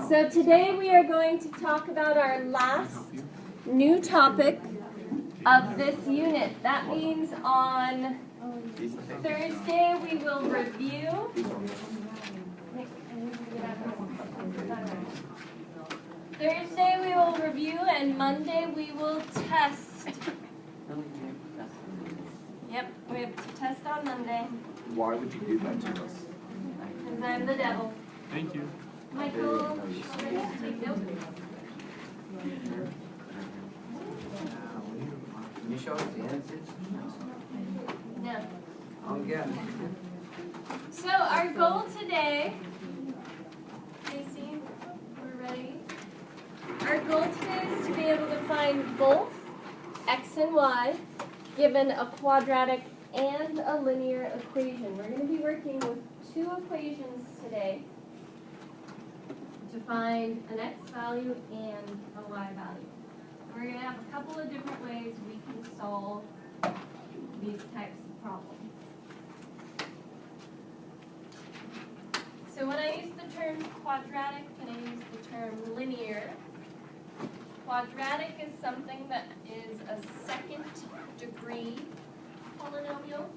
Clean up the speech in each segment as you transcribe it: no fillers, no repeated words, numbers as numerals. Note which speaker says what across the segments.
Speaker 1: So today we are going to talk about our last new topic of this unit. That means on Thursday we will review. Thursday we will review and Monday we will test. Yep, we have to test on Monday.
Speaker 2: Why would you do that to us?
Speaker 1: Because I'm the devil.
Speaker 3: Thank you.
Speaker 1: Michael, take notes.
Speaker 2: Can you show us the answers?
Speaker 1: No.
Speaker 2: Again.
Speaker 1: So our goal today, Casey, we're ready. Our goal today is to be able to find both x and y given a quadratic and a linear equation. We're going to be working with two equations today to find an x value and a y value. We're going to have a couple of different ways we can solve these types of problems. So when I use the term quadratic and I use the term linear, quadratic is something that is a second degree polynomial.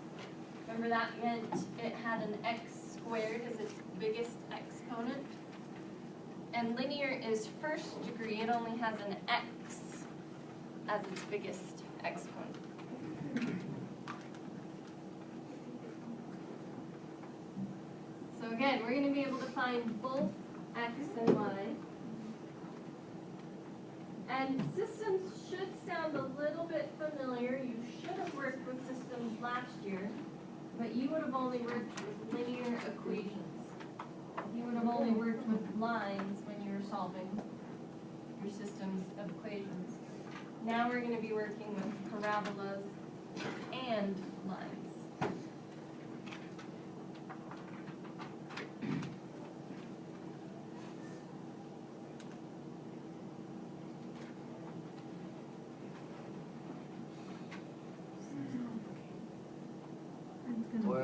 Speaker 1: Remember that meant it had an x squared as its biggest exponent. And linear is first degree, it only has an x as its biggest exponent. So again, we're going to be able to find both x and y. And systems should sound a little bit familiar. You should have worked with systems last year, but you would have only worked with linear equations. You would have only worked with lines when you were solving your systems of equations. Now we're going to be working with parabolas and lines.
Speaker 2: Wait.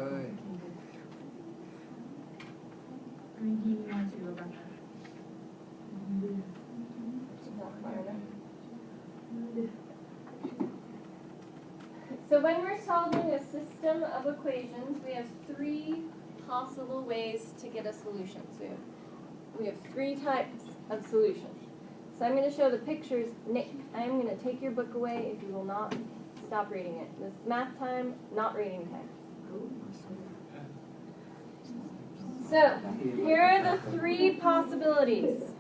Speaker 1: So when we're solving a system of equations, we have three possible ways to get a solution. So we have three types of solutions. So I'm going to show the pictures. Nick, I'm going to take your book away if you will not stop reading it. This is math time, not reading time. So here are the three possibilities.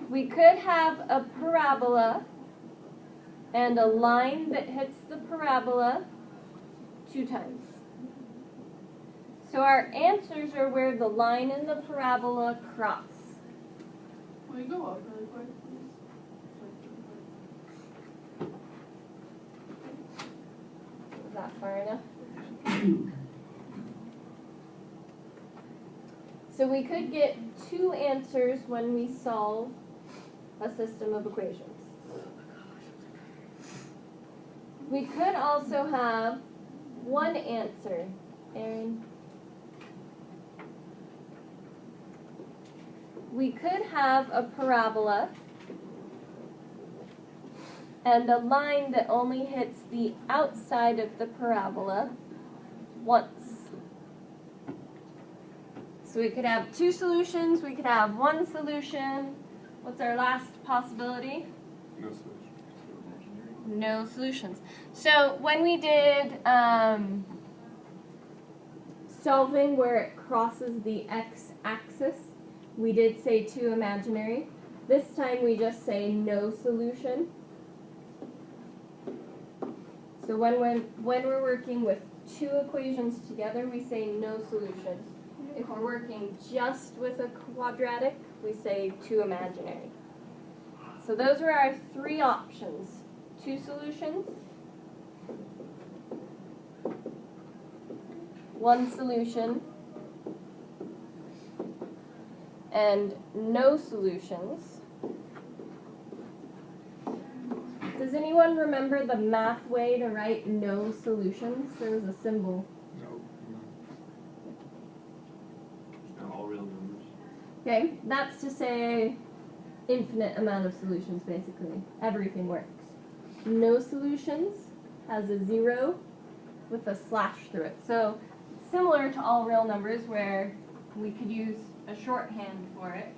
Speaker 1: We could have a parabola and a line that hits the parabola 2 times. So our answers are where the line and the parabola cross.
Speaker 4: Will you go up really quick, please?
Speaker 1: Is that far enough? So we could get 2 answers when we solve a system of equations. We could also have 1 answer. Aaron? We could have a parabola and a line that only hits the outside of the parabola once. So we could have 2 solutions, we could have 1 solution. What's our last possibility?
Speaker 3: No solution.
Speaker 1: No solutions. So when we did solving where it crosses the x-axis, we did say 2 imaginary. This time we just say no solution. So when we're working with 2 equations together, we say no solution. If we're working just with a quadratic, we say 2 imaginary. So those are our 3 options. 2 solutions, 1 solution, and no solutions. Does anyone remember the math way to write no solutions? There was a symbol.
Speaker 3: No.
Speaker 1: Okay, that's to say infinite amount of solutions basically. Everything works. No solutions has a 0 with a slash through it. So similar to all real numbers where we could use a shorthand for it.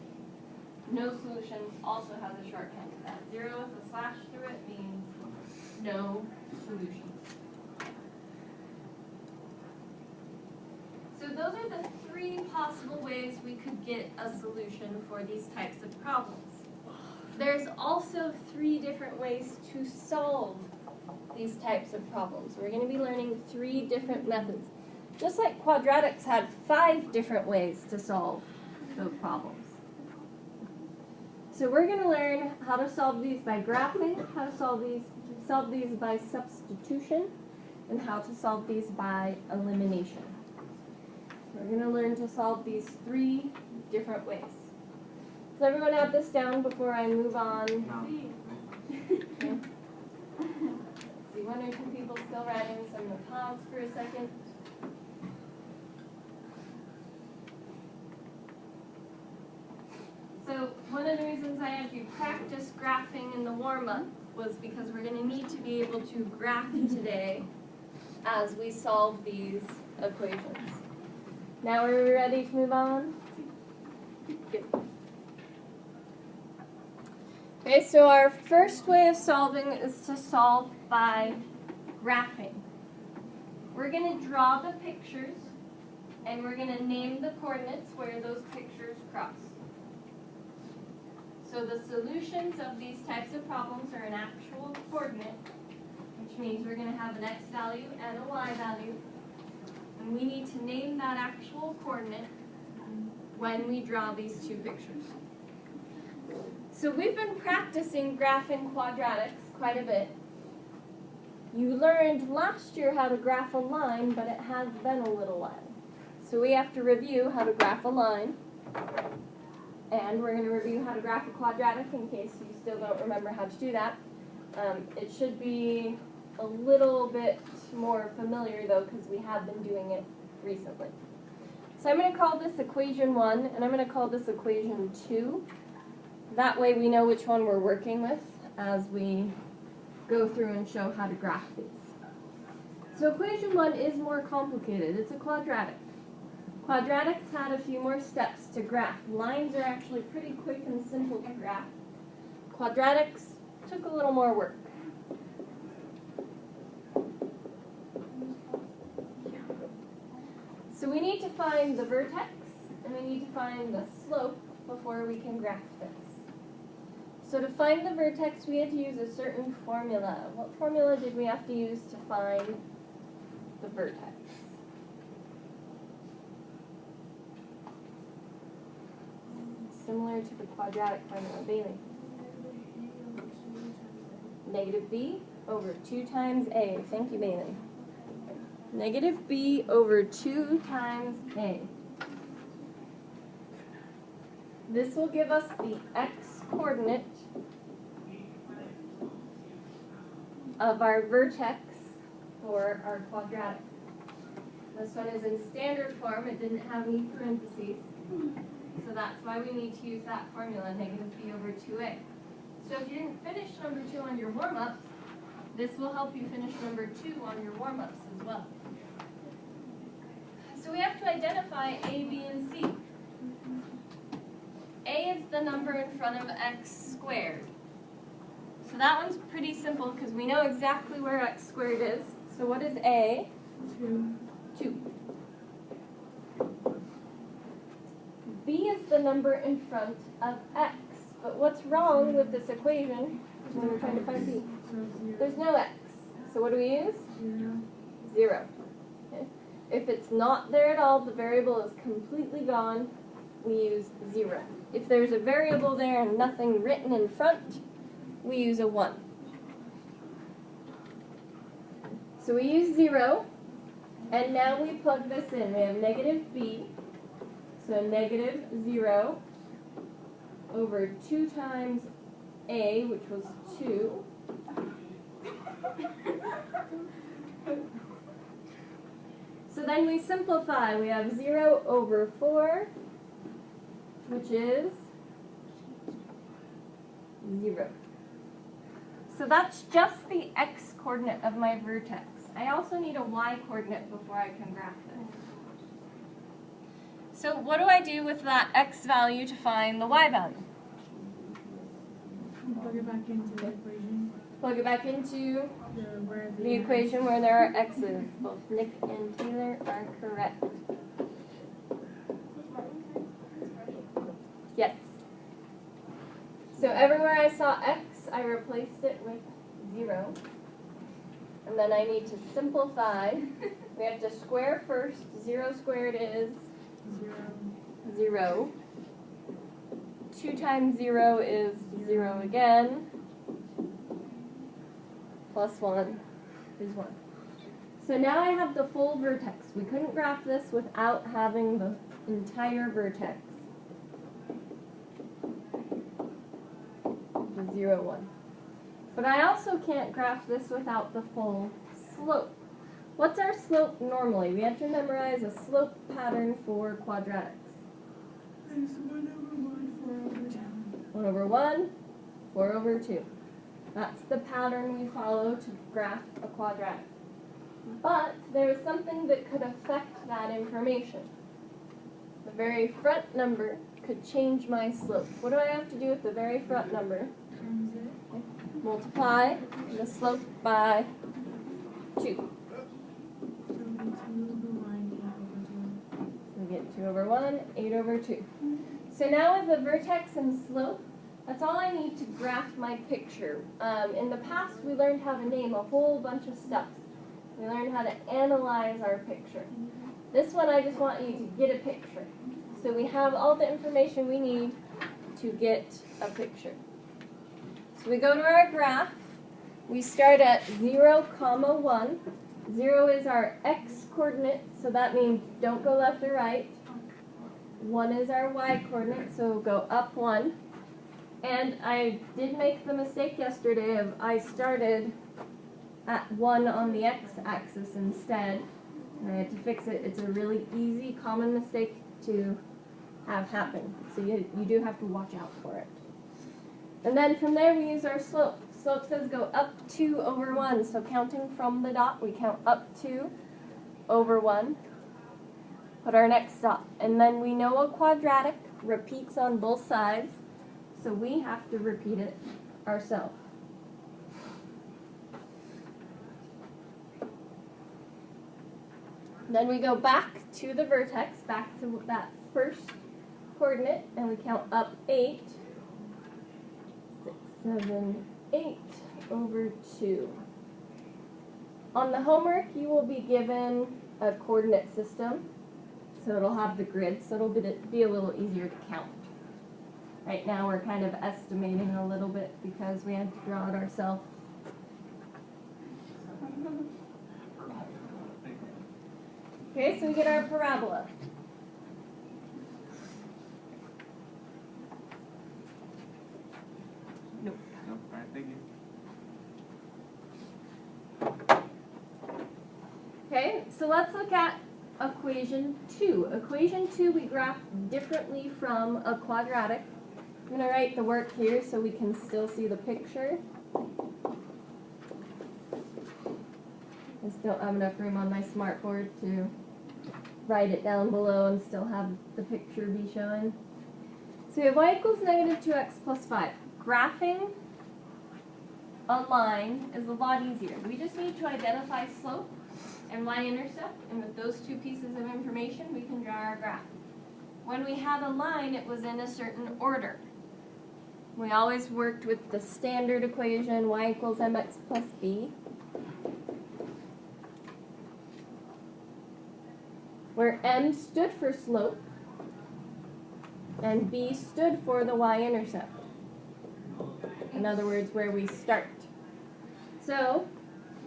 Speaker 1: No solutions also has a shorthand for that. 0 with a slash through it means no solutions. So those are the 3 possible ways we could get a solution for these types of problems. There's also 3 different ways to solve these types of problems. We're going to be learning 3 different methods. Just like quadratics had 5 different ways to solve those problems. So we're going to learn how to solve these by graphing, how to solve these by substitution, and how to solve these by elimination. We're going to learn to solve these 3 different ways. Does everyone have this down before I move on?
Speaker 2: No.
Speaker 1: Okay. See, 1 or 2 people still writing, so I'm going to pause for a second. So one of the reasons I had you practice graphing in the warm-up was because we're going to need to be able to graph today as we solve these equations. Now are we ready to move on? Good. Okay, so our first way of solving is to solve by graphing. We're going to draw the pictures, and we're going to name the coordinates where those pictures cross. So the solutions of these types of problems are an actual coordinate, which means we're going to have an x value and a y value. And we need to name that actual coordinate when we draw these 2 pictures. So we've been practicing graphing quadratics quite a bit. You learned last year how to graph a line, but it has been a little while. So we have to review how to graph a line. And we're going to review how to graph a quadratic in case you still don't remember how to do that. It should be a little bit more familiar though because we have been doing it recently. So I'm going to call this equation 1 and I'm going to call this equation 2. That way we know which one we're working with as we go through and show how to graph these. So equation 1 is more complicated. It's a quadratic. Quadratics had a few more steps to graph. Lines are actually pretty quick and simple to graph. Quadratics took a little more work. So we need to find the vertex, and we need to find the slope before we can graph this. So to find the vertex, we had to use a certain formula. What formula did we have to use to find the vertex? Similar to the quadratic formula, Bailey. Negative b over 2 times a. Thank you, Bailey. Negative b over 2 times a. This will give us the x-coordinate of our vertex for our quadratic. This one is in standard form. It didn't have any parentheses. So that's why we need to use that formula, negative b over 2a. So if you didn't finish number 2 on your warm-ups, this will help you finish number 2 on your warm-ups as well. So we have to identify a, b, and c. A is the number in front of x squared. So that one's pretty simple because we know exactly where x squared is. So what is a? 2. B is the number in front of x. But what's wrong with this equation when we're trying to find b? There's no x. So what do we use? 0. Okay. If it's not there at all, the variable is completely gone, we use 0. If there's a variable there and nothing written in front, we use a 1. So we use 0, and now we plug this in. We have negative b, so negative 0 over 2 times a, which was 2. So then we simplify. We have 0 over 4 which is 0. So that's just the x coordinate of my vertex. I also need a y coordinate before I can graph this. So what do I do with that x value to find the y value?
Speaker 3: Plug it back into the equation.
Speaker 1: Plug it back into
Speaker 3: Where
Speaker 1: the equation where there are x's. Both Nick and Taylor are correct. Yes. So everywhere I saw x, I replaced it with 0. And then I need to simplify. We have to square first. 0 squared is 0. 2 times 0 is 0 again. Plus 1 is 1. So now I have the full vertex. We couldn't graph this without having the entire vertex. The 0, 1. But I also can't graph this without the full slope. What's our slope normally? We have to memorize a slope pattern for quadratics.
Speaker 3: It's 1 over 1, 4 over 2.
Speaker 1: 1 over 1, 4 over 2. That's the pattern we follow to graph a quadratic. But there is something that could affect that information. The very front number could change my slope. What do I have to do with the very front number?
Speaker 3: Times it.
Speaker 1: Multiply the slope by 2.
Speaker 3: So it'll be 2 over 1, 8 over 2.
Speaker 1: We get 2 over 1, 8 over 2. So now with the vertex and slope, that's all I need to graph my picture. In the past, we learned how to name a whole bunch of stuff. We learned how to analyze our picture. This one, I just want you to get a picture. So we have all the information we need to get a picture. So we go to our graph. We start at 0, 1. 0 is our x coordinate, so that means don't go left or right. 1 is our y coordinate, so we'll go up 1. And I did make the mistake yesterday of I started at 1 on the x-axis instead. And I had to fix it. It's a really easy, common mistake to have happen. So you do have to watch out for it. And then from there we use our slope. Slope says go up 2 over 1. So counting from the dot, we count up 2 over 1. Put our next dot. And then we know a quadratic repeats on both sides. So we have to repeat it ourselves. Then we go back to the vertex, back to that first coordinate, and we count up 8. 6, 7, 8 over 2. On the homework, you will be given a coordinate system. So it'll have the grid, so it'll be a little easier to count. Right now we're kind of estimating a little bit because we had to draw it ourselves. Okay, so we get our parabola. Nope.
Speaker 5: Nope, alright, thank you.
Speaker 1: Okay, so let's look at equation 2. Equation 2 we graph differently from a quadratic. I'm going to write the work here so we can still see the picture. I just don't have enough room on my smartboard to write it down below and still have the picture be shown. So we have y equals negative 2x plus 5. Graphing a line is a lot easier. We just need to identify slope and y-intercept, and with those two pieces of information, we can draw our graph. When we had a line, it was in a certain order. We always worked with the standard equation, y equals mx plus b, where m stood for slope, and b stood for the y-intercept. In other words, where we start. So,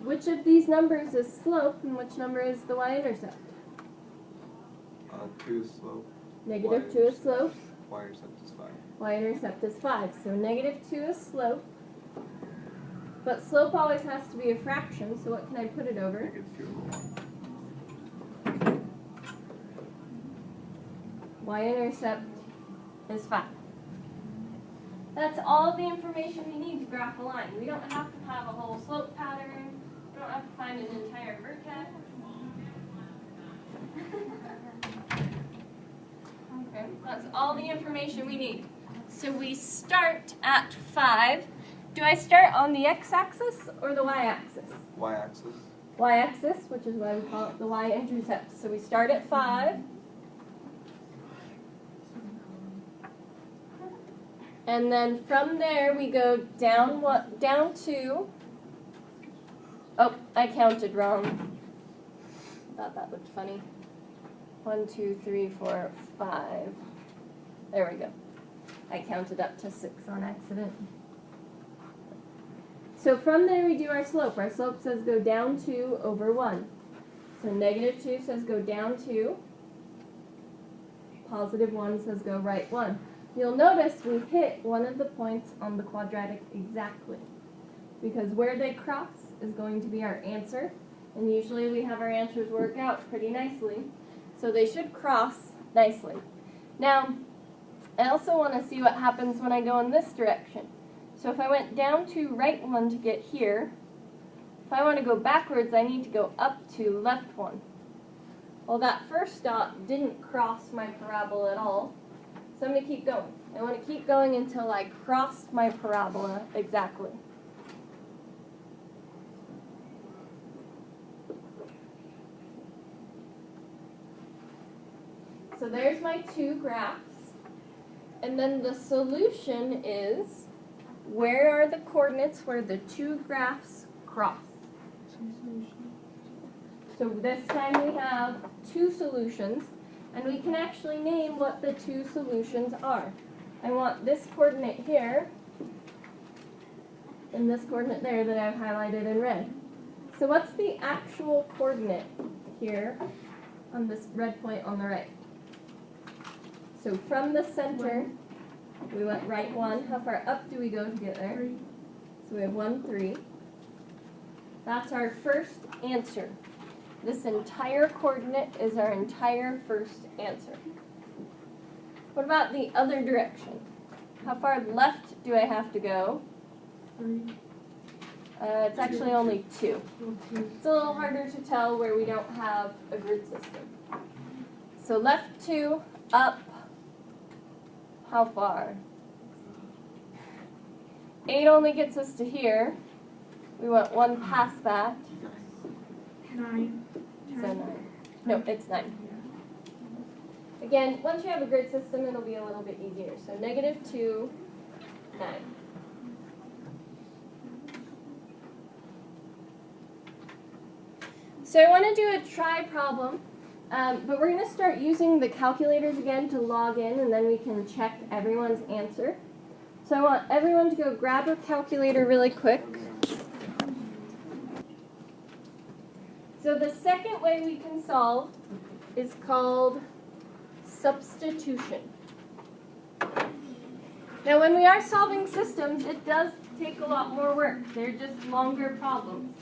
Speaker 1: which of these numbers is slope and which number is the y-intercept?
Speaker 5: 2 is slope.
Speaker 1: Negative 2 is slope,
Speaker 5: Y-intercept is 5.
Speaker 1: y-intercept is 5. So negative 2 is slope, but slope always has to be a fraction, so what can I put it over?
Speaker 5: Negative 2 over 1.
Speaker 1: Y-intercept is 5. That's all the information we need to graph a line. We don't have to have a whole slope pattern. We don't have to find an entire vertex. Okay, that's all the information we need. So we start at 5. Do I start on the x-axis or the y-axis?
Speaker 5: Y-axis.
Speaker 1: Y-axis, which is why we call it the y-intercept. So we start at 5. And then from there we go down to, oh, I counted wrong. Thought that looked funny. 1, 2, 3, 4, 5. There we go. I counted up to 6 on accident. So from there we do our slope. Our slope says go down 2 over 1. So negative 2 says go down 2. Positive 1 says go right 1. You'll notice we hit one of the points on the quadratic exactly, because where they cross is going to be our answer, and usually we have our answers work out pretty nicely, so they should cross nicely. Now, I also want to see what happens when I go in this direction. So if I went down to right 1 to get here, if I want to go backwards, I need to go up to left 1. Well, that first dot didn't cross my parabola at all. So I'm going to keep going. I want to keep going until I cross my parabola exactly. So there's my 2 graphs. And then the solution is, where are the coordinates where the 2 graphs cross? So this time we have 2 solutions. And we can actually name what the 2 solutions are. I want this coordinate here and this coordinate there that I've highlighted in red. So what's the actual coordinate here on this red point on the right? So from the center, we went right 1. How far up do we go to get there?
Speaker 4: 3.
Speaker 1: So we have 1, 3. That's our first answer. This entire coordinate is our entire first answer. What about the other direction? How far left do I have to go?
Speaker 4: 3.
Speaker 1: It's actually only 2. It's a little harder to tell where we don't have a grid system. So left 2, up, how far? 8 only gets us to here. We went 1 past that.
Speaker 3: 9.
Speaker 1: So 9. No, it's 9. Again, once you have a grid system, it'll be a little bit easier. So negative 2, 9. So I want to do a try problem, but we're going to start using the calculators again to log in, and then we can check everyone's answer. So I want everyone to go grab a calculator really quick. So the second way we can solve is called substitution. Now when we are solving systems, it does take a lot more work. They're just longer problems.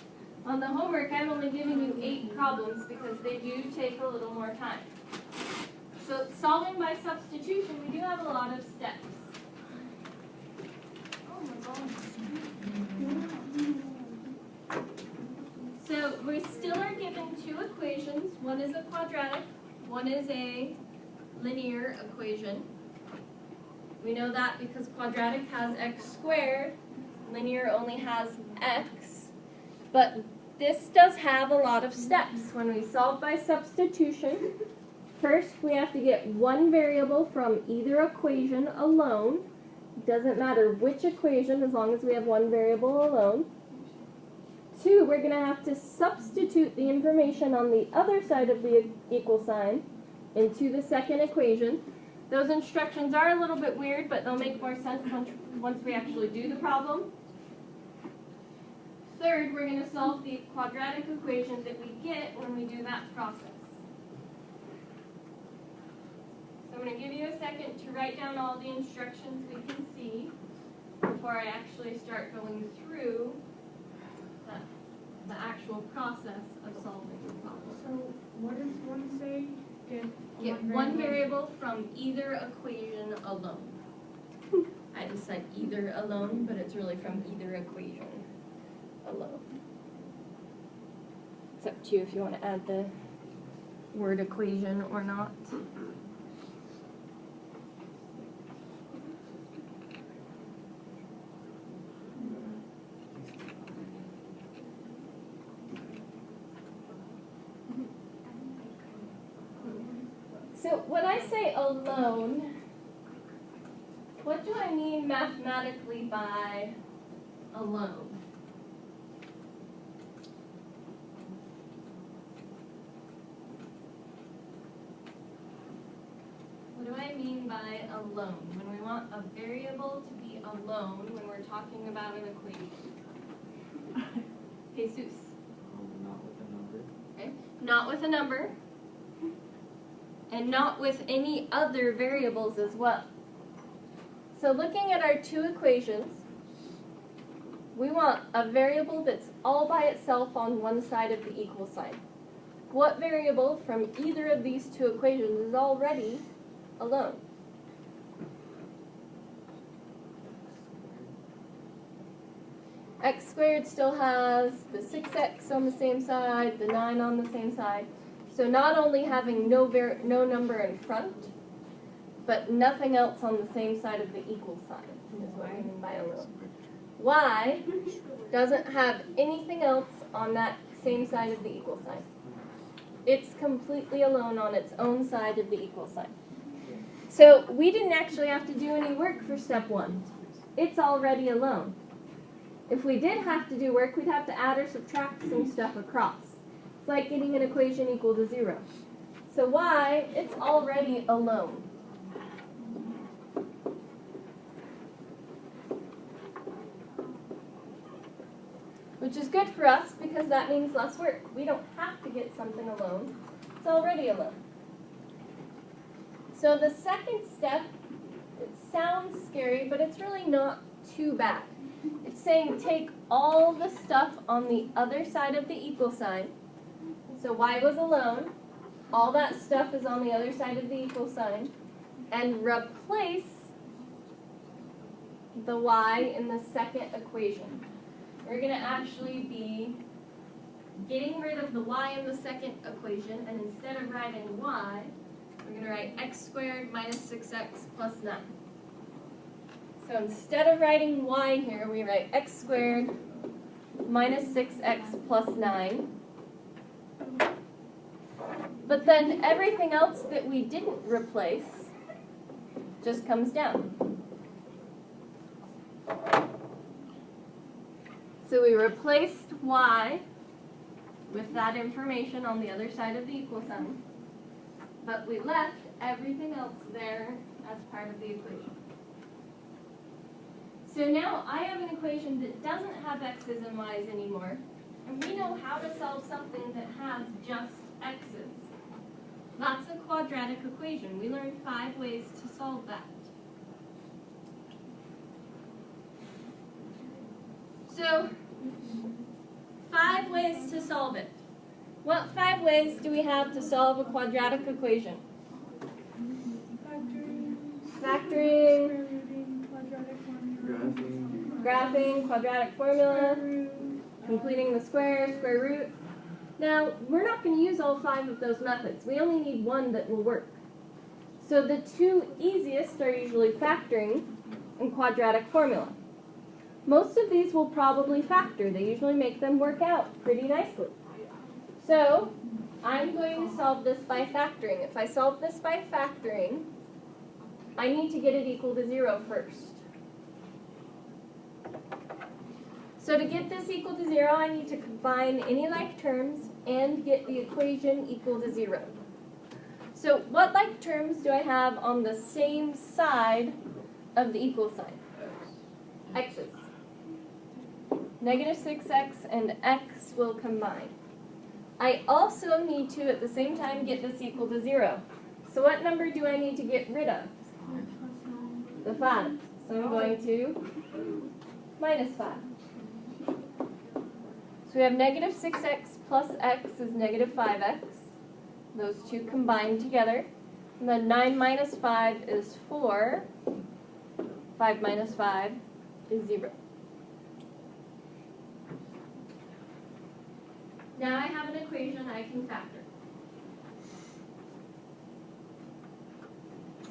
Speaker 1: On the homework, I'm only giving you 8 problems because they do take a little more time. So solving by substitution, we do have a lot of steps. So we still are given 2 equations. One is a quadratic, one is a linear equation. We know that because quadratic has x squared, linear only has x. But this does have a lot of steps. When we solve by substitution, first we have to get one variable from either equation alone. It doesn't matter which equation as long as we have one variable alone. 2, we're going to have to substitute the information on the other side of the equal sign into the second equation. Those instructions are a little bit weird, but they'll make more sense once we actually do the problem. 3rd, we're going to solve the quadratic equation that we get when we do that process. So I'm going to give you a second to write down all the instructions we can see before I actually start going through the actual process of solving the problem.
Speaker 3: So what does 1 say?
Speaker 1: Get one variable from either equation alone. I just said either alone, but it's really from either equation alone. It's up to you if you want to add the word equation or not. So when I say alone, what do I mean mathematically by alone? What do I mean by alone? When we want a variable to be alone when we're talking about an equation. Jesus.
Speaker 5: Not with a number.
Speaker 1: Okay. Not with a number. And not with any other variables as well. So looking at our two equations, we want a variable that's all by itself on one side of the equal sign. What variable from either of these two equations is already alone? X squared still has the 6x on the same side, the 9 on the same side. So not only having no number in front, but nothing else on the same side of the equal sign is what I mean by alone. Y doesn't have anything else on that same side of the equal sign. It's completely alone on its own side of the equal sign. So we didn't actually have to do any work for step 1. It's already alone. If we did have to do work, we'd have to add or subtract some stuff across. It's like getting an equation equal to 0. So y, it's already alone. Which is good for us because that means less work. We don't have to get something alone. It's already alone. So the second step, it sounds scary, but it's really not too bad. It's saying take all the stuff on the other side of the equal sign. So y was alone. All that stuff is on the other side of the equal sign. And replace the y in the second equation. We're going to actually be getting rid of the y in the second equation, and instead of writing y, we're going to write x squared minus 6x plus 9. So instead of writing y here, we write x squared minus 6x plus 9. But then everything else that we didn't replace just comes down. So we replaced y with that information on the other side of the equal sign, but we left everything else there as part of the equation. So now I have an equation that doesn't have x's and y's anymore, and we know how to solve something that has just x's. That's a quadratic equation. We learned 5 ways to solve that. So, 5 ways to solve it. What 5 ways do we have to solve a quadratic equation? Factoring, graphing, quadratic formula, completing the square, square root. Now, we're not going to use all 5 of those methods. We only need one that will work. So the 2 easiest are usually factoring and quadratic formula. Most of these will probably factor. They usually make them work out pretty nicely. So I'm going to solve this by factoring. If I solve this by factoring, I need to get it equal to 0 first. So to get this equal to 0, I need to combine any like terms and get the equation equal to 0. So what like terms do I have on the same side of the equal sign? X's. Negative 6x and x will combine. I also need to, at the same time, get this equal to 0. So what number do I need to get rid of? The 5. So I'm going to minus 5. So we have negative 6x plus x is negative 5x. those two combined together. And then 9 minus 5 is 4. 5 minus 5 is 0. Now I have an equation I can factor.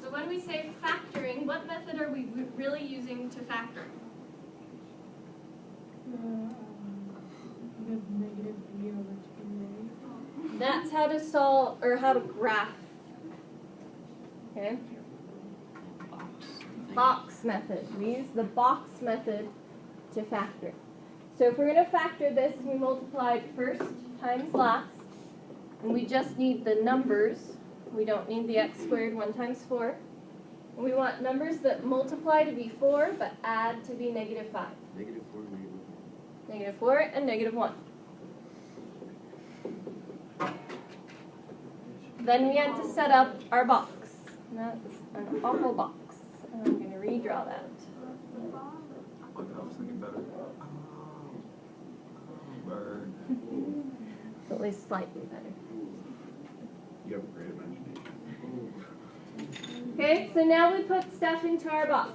Speaker 1: So when we say factoring, what method are we really using to factor?
Speaker 3: The negative b over 2a.
Speaker 1: That's how to solve, or how to graph. Okay? Box method. We use the box method to factor. So if we're going to factor this, we multiplied first times last, and we just need the numbers. We don't need the x squared 1 times 4. And we want numbers that multiply to be 4, but add to be negative 5.
Speaker 2: Negative 4,
Speaker 1: Negative 4 and negative 1. Then we had to set up our box. That's an awful box. And I'm going to redraw that.
Speaker 6: Look, I was thinking better. Burn.
Speaker 1: It's at least slightly better.
Speaker 6: You have a great imagination.
Speaker 1: Okay, so now we put stuff into our box.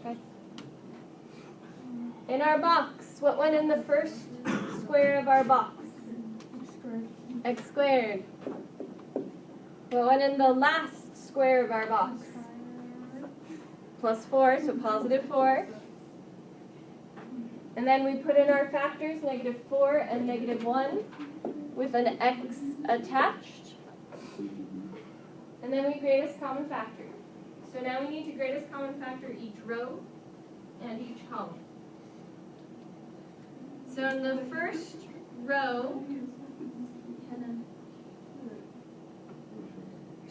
Speaker 1: Okay. In our box, what went in the first square of our box? X squared. What went in the last square of our box? Plus 4, so positive 4. And then we put in our factors, negative 4 and negative 1, with an x attached. And then we greatest common factor. So now we need to greatest common factor each row and each column. So in the first row,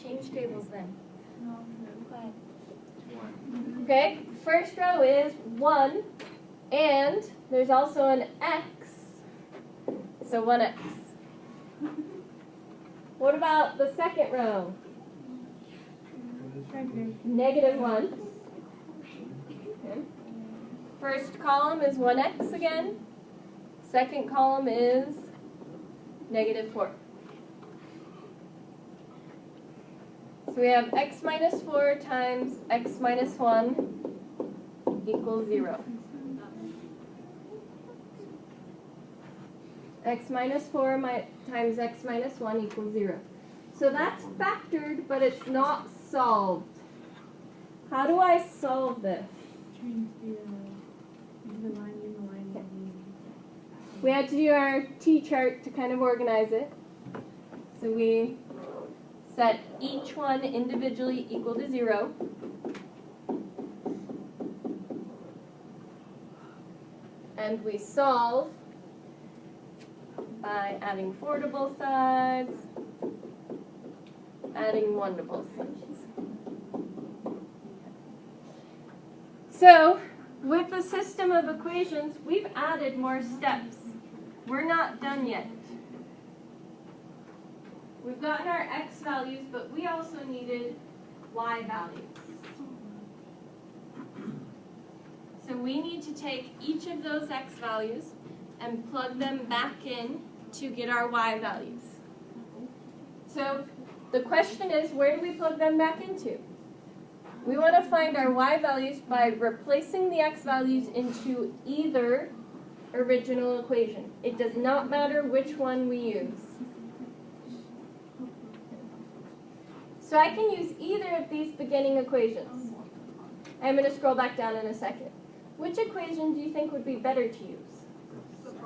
Speaker 1: change tables then. Okay, first row is 1, and there's also an x, so 1x. What about the second row? Negative 1. Okay. First column is 1x again. Second column is negative 4. So we have x minus 4 times x minus 1 equals 0. X minus 4 times x minus 1 equals 0. So that's factored, but it's not solved. How do I solve this?
Speaker 3: Change the line in the line.
Speaker 1: We had to do our T-chart to kind of organize it. So we set each one individually equal to 0. And we solve by adding 4 to both sides, adding 1 to both sides. So, with the system of equations, we've added more steps. We're not done yet. We've gotten our x values, but we also needed y values. So we need to take each of those x values and plug them back in to get our y values. So the question is, where do we plug them back into? We want to find our y values by replacing the x values into either original equation. It does not matter which one we use. So I can use either of these beginning equations. I'm going to scroll back down in a second. Which equation do you think would be better to use?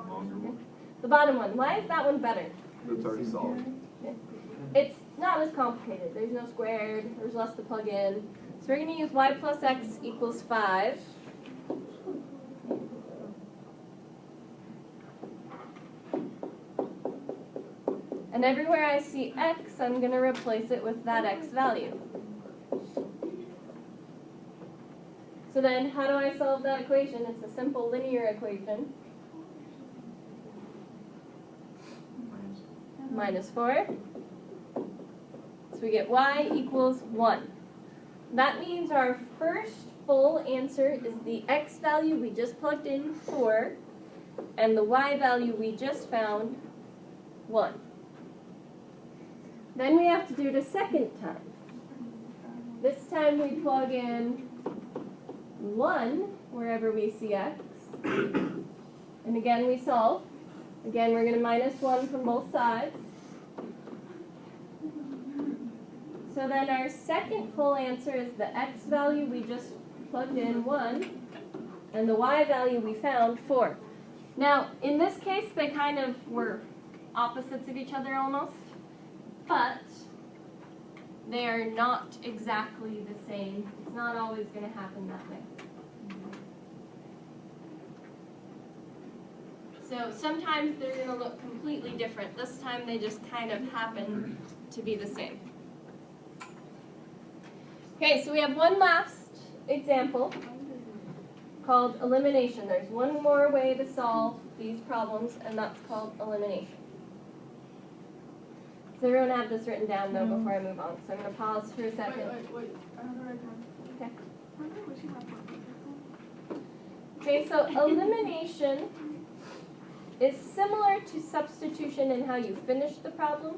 Speaker 6: Longer one.
Speaker 1: The bottom one. Why is that one better?
Speaker 6: It's already solved.
Speaker 1: It's not as complicated. There's no squared. There's less to plug in. So we're going to use y plus x equals 5. And everywhere I see x, I'm going to replace it with that x value. So then, how do I solve that equation? It's a simple linear equation. Minus 4. So we get y equals 1. That means our first full answer is the x value we just plugged in, 4, and the y value we just found, 1. Then we have to do it a second time. This time we plug in 1 wherever we see x. And again we solve. Again we're going to minus 1 from both sides. So then our second full answer is the x value we just plugged in, 1, and the y value we found, 4. Now, in this case, they kind of were opposites of each other almost, but they are not exactly the same. It's not always going to happen that way. So sometimes they're going to look completely different. This time they just kind of happen to be the same. Okay, so we have one last example called elimination. There's one more way to solve these problems, and that's called elimination. Does everyone have this written down, though, before I move on? So I'm going to pause for a second.
Speaker 4: Wait. I have the right one.
Speaker 1: Okay.
Speaker 4: Remember wishing my phone.
Speaker 1: Okay, so elimination is similar to substitution in how you finish the problem,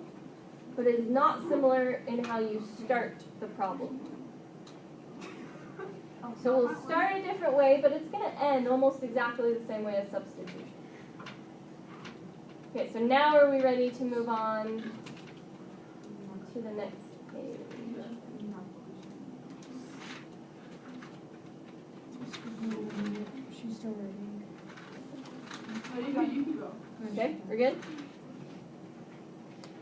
Speaker 1: but it is not similar in how you start the problem. So we'll start a different way, but it's going to end almost exactly the same way as substitution. Okay, so now are we ready to move on to the next page?
Speaker 3: She's still writing.
Speaker 4: No, you can go.
Speaker 1: Okay, we're good?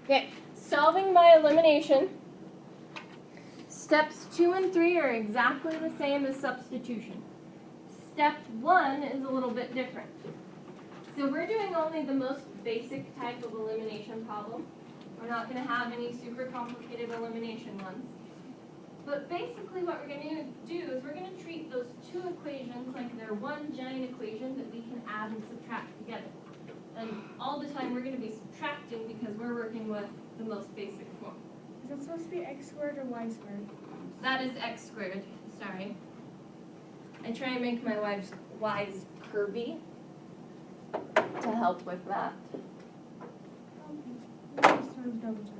Speaker 1: Okay, solving by elimination. Steps 2 and 3 are exactly the same as substitution. Step 1 is a little bit different. So we're doing only the most basic type of elimination problem. We're not going to have any super complicated elimination ones. But basically what we're going to do is we're going to treat those two equations like they're one giant equation that we can add and subtract together. And all the time we're going to be subtracting because we're working with the most basic form.
Speaker 3: Is that supposed to be x squared or y squared?
Speaker 1: That is x squared, sorry. I try and make my y's curvy to help with that.
Speaker 3: Just wanted to double check.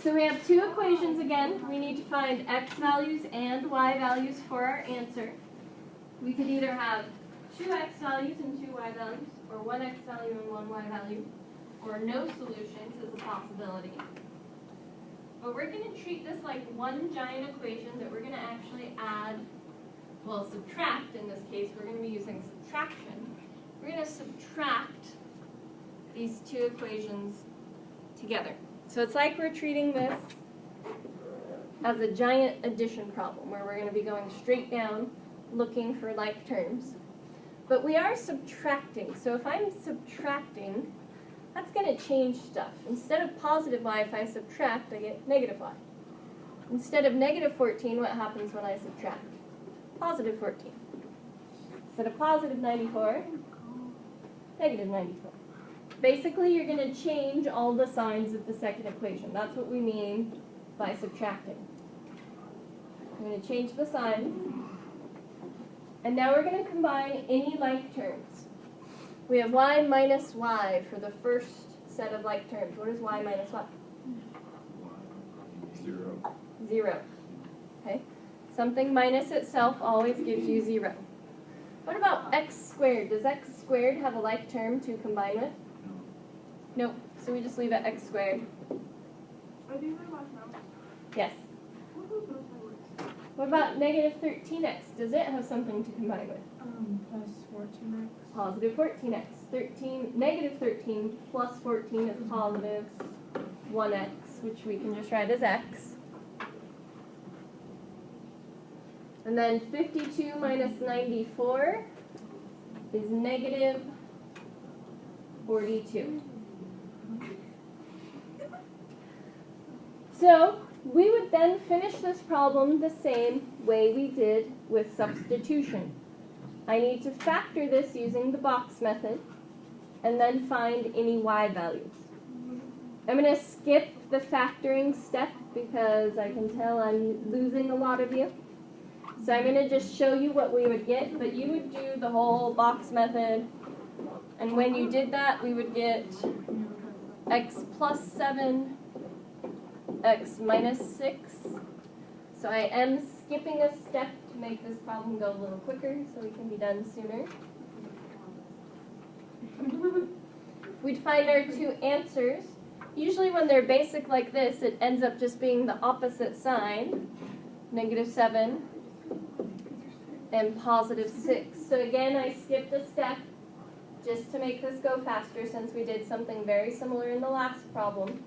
Speaker 1: So we have two equations again. We need to find x values and y values for our answer. We could either have 2x values and 2y values, or 1x value and 1y value, or no solutions is a possibility. But we're going to treat this like one giant equation that we're going to actually add, well, subtract in this case. We're going to be using subtraction. We're going to subtract these two equations together. So it's like we're treating this as a giant addition problem where we're going to be going straight down looking for like terms. But we are subtracting. So if I'm subtracting, that's going to change stuff. Instead of positive y, if I subtract, I get negative y. Instead of negative 14, what happens when I subtract? Positive 14. Instead of positive 94, negative 94. Basically, you're going to change all the signs of the second equation. That's what we mean by subtracting. I'm going to change the signs. And now we're going to combine any like terms. We have y minus y for the first set of like terms. What is y minus y?
Speaker 6: 0.
Speaker 1: 0. Okay? Something minus itself always gives you 0. What about x squared? Does x squared have a like term to combine with? Nope. So we just leave it x squared.
Speaker 4: Are these my last notes?
Speaker 1: Yes.
Speaker 4: What was those my words?
Speaker 1: What about negative 13x? Does it have something to combine with?
Speaker 3: Plus 14x.
Speaker 1: Positive 14x. Negative 13 plus 14 is positive 1x, which we can just write as x. And then 52 minus 94 is negative 42. So we would then finish this problem the same way we did with substitution. I need to factor this using the box method and then find any y values. I'm going to skip the factoring step because I can tell I'm losing a lot of you. So I'm going to just show you what we would get, but you would do the whole box method. And when you did that, we would get x plus 7, x minus 6. So I am skipping a step to make this problem go a little quicker so we can be done sooner. We'd find our two answers. Usually when they're basic like this, it ends up just being the opposite sign, -7 and +6. So again, I skipped a step just to make this go faster since we did something very similar in the last problem.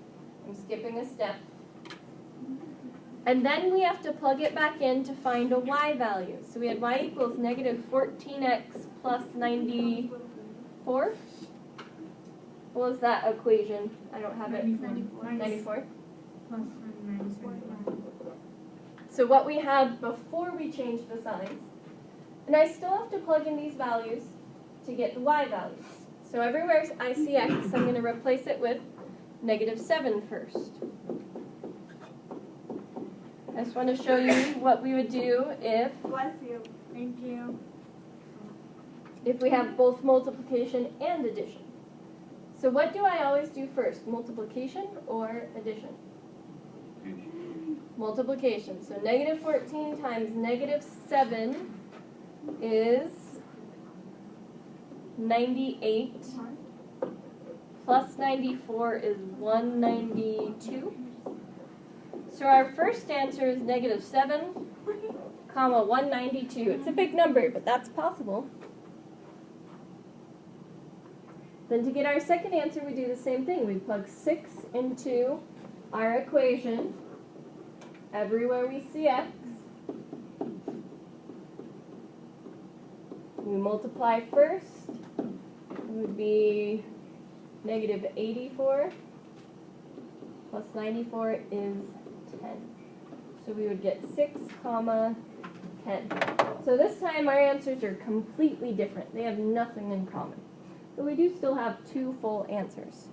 Speaker 1: I'm skipping a step. And then we have to plug it back in to find a y value. So we had y equals -14x plus 94. What was that equation? I don't have it. 94.
Speaker 3: Plus 97.
Speaker 1: So what we had before we changed the signs. And I still have to plug in these values to get the y values. So everywhere I see x, I'm going to replace it with -7 first. I just want to show you what we would do
Speaker 4: Bless you.
Speaker 3: Thank you.
Speaker 1: if we have both multiplication and addition. So what do I always do first, multiplication or addition? Multiplication. So -14 times -7 is 98. Plus 94 is 192. So our first answer is -7, comma 192. It's a big number, but that's possible. Then to get our second answer, we do the same thing. We plug 6 into our equation. Everywhere we see x, we multiply first. It would be -84 plus 94 is 10. So we would get 6, comma 10. So this time our answers are completely different. They have nothing in common. But we do still have two full answers.